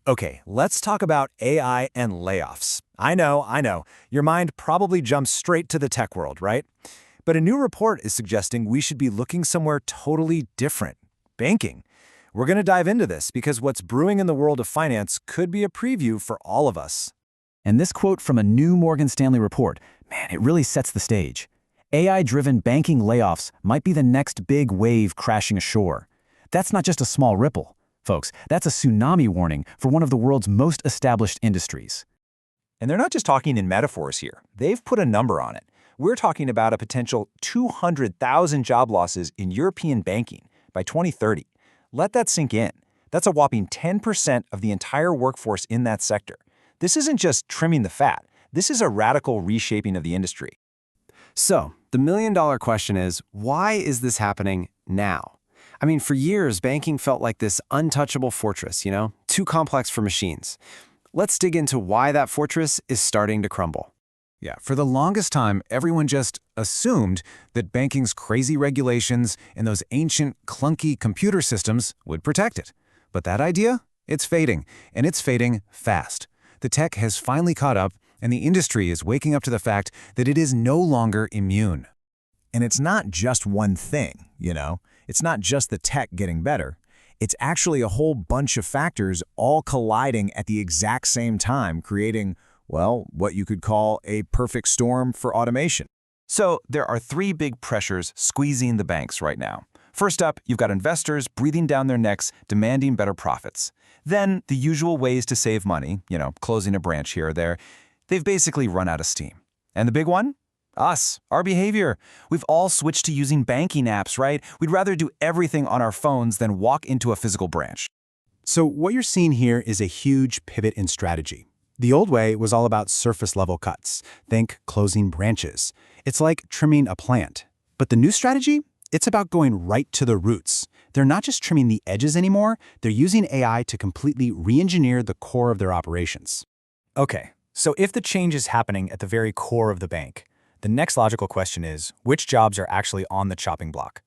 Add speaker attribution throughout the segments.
Speaker 1: Okay, let's talk about AI and layoffs. I know. Your mind probably jumps straight to the tech world, right? But a new report is suggesting we should be looking somewhere totally different: banking. We're going to dive into this because what's brewing in the world of finance could be a preview for all of us.
Speaker 2: And this quote from a new Morgan Stanley report, man, it really sets the stage. AI-driven banking layoffs might be the next big wave crashing ashore. That's not just a small ripple, folks. That's a tsunami warning for one of the world's most established industries.
Speaker 1: And they're not just talking in metaphors here. They've put a number on it. We're talking about a potential 200,000 job losses in European banking by 2030. Let that sink in. That's a whopping 10% of the entire workforce in that sector. This isn't just trimming the fat. This is a radical reshaping of the industry.
Speaker 3: So, the million-dollar question is, why is this happening now? I mean, for years, banking felt like this untouchable fortress, too complex for machines. Let's dig into why that fortress is starting to crumble.
Speaker 4: Yeah, for the longest time, everyone just assumed that banking's crazy regulations and those ancient, clunky computer systems would protect it. But that idea? It's fading, and it's fading fast. The tech has finally caught up, and the industry is waking up to the fact that it is no longer immune.
Speaker 1: And it's not just one thing, It's not just the tech getting better. It's actually a whole bunch of factors all colliding at the exact same time, creating, well, what you could call a perfect storm for automation. So there are three big pressures squeezing the banks right now. First up, you've got investors breathing down their necks, demanding better profits. Then the usual ways to save money, closing a branch here or there, they've basically run out of steam. And the big one? Us, our behavior. We've all switched to using banking apps, right? We'd rather do everything on our phones than walk into a physical branch.
Speaker 5: So what you're seeing here is a huge pivot in strategy. The old way was all about surface-level cuts. Think closing branches. It's like trimming a plant. But the new strategy? It's about going right to the roots. They're not just trimming the edges anymore, they're using AI to completely re-engineer the core of their operations.
Speaker 1: Okay, so if the change is happening at the very core of the bank, the next logical question is, which jobs are actually on the chopping block?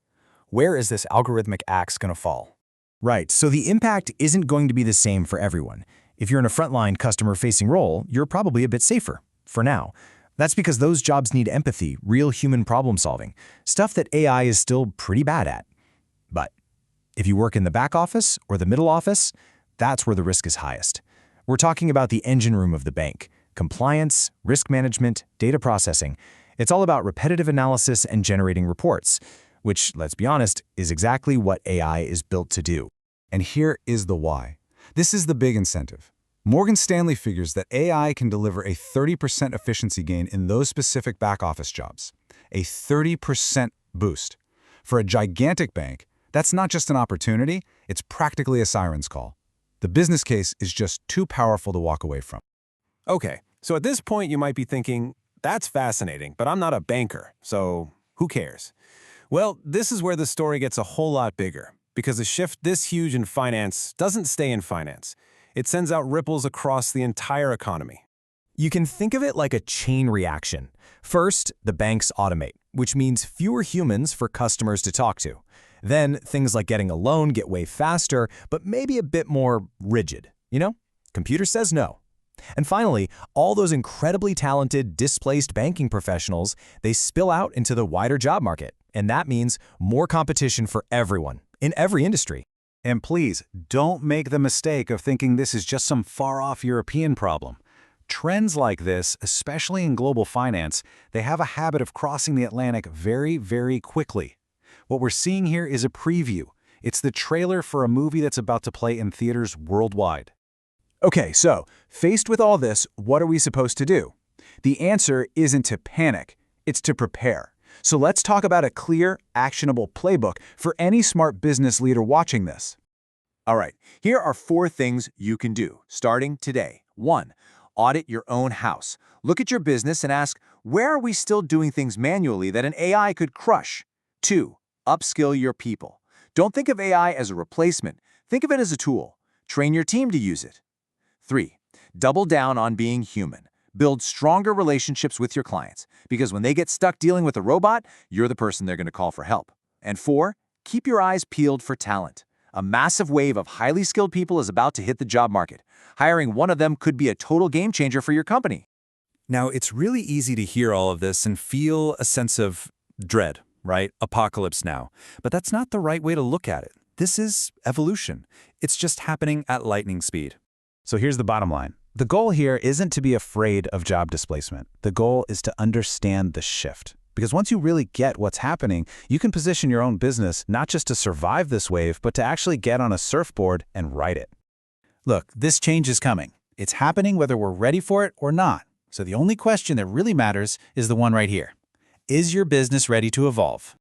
Speaker 1: Where is this algorithmic axe going to fall? Right, so the impact isn't going to be the same for everyone. If you're in a frontline customer-facing role, you're probably a bit safer, for now. That's because those jobs need empathy, real human problem-solving, stuff that AI is still pretty bad at. But if you work in the back office or the middle office, that's where the risk is highest. We're talking about the engine room of the bank: compliance, risk management, data processing. It's all about repetitive analysis and generating reports, which, let's be honest, is exactly what AI is built to do.
Speaker 4: And here is the why. This is the big incentive. Morgan Stanley figures that AI can deliver a 30% efficiency gain in those specific back-office jobs. A 30% boost. For a gigantic bank, that's not just an opportunity, it's practically a siren's call. The business case is just too powerful to walk away from.
Speaker 6: Okay, so at this point you might be thinking, that's fascinating, but I'm not a banker, so who cares? Well, this is where the story gets a whole lot bigger, because a shift this huge in finance doesn't stay in finance. It sends out ripples across the entire economy.
Speaker 1: You can think of it like a chain reaction. First, the banks automate, which means fewer humans for customers to talk to. Then, things like getting a loan get way faster, but maybe a bit more rigid. Computer says no. And finally, all those incredibly talented, displaced banking professionals, they spill out into the wider job market. And that means more competition for everyone, in every industry.
Speaker 5: And please, don't make the mistake of thinking this is just some far-off European problem. Trends like this, especially in global finance, they have a habit of crossing the Atlantic very, very quickly. What we're seeing here is a preview. It's the trailer for a movie that's about to play in theaters worldwide.
Speaker 1: Okay, so, faced with all this, what are we supposed to do? The answer isn't to panic, it's to prepare. So let's talk about a clear, actionable playbook for any smart business leader watching this. All right, here are 4 things you can do, starting today. 1. Audit your own house. Look at your business and ask, where are we still doing things manually that an AI could crush? 2. Upskill your people. Don't think of AI as a replacement. Think of it as a tool. Train your team to use it. 3. Double down on being human. Build stronger relationships with your clients, because when they get stuck dealing with a robot, you're the person they're going to call for help. And 4. Keep your eyes peeled for talent.
Speaker 7: A massive wave of highly skilled people is about to hit the job market. Hiring one of them could be a total game changer for your company.
Speaker 8: Now, it's really easy to hear all of this and feel a sense of dread, right? Apocalypse now. But that's not the right way to look at it. This is evolution. It's just happening at lightning speed.
Speaker 2: So here's the bottom line. The goal here isn't to be afraid of job displacement. The goal is to understand the shift. Because once you really get what's happening, you can position your own business not just to survive this wave, but to actually get on a surfboard and ride it.
Speaker 5: Look, this change is coming. It's happening whether we're ready for it or not. So the only question that really matters is the one right here. Is your business ready to evolve?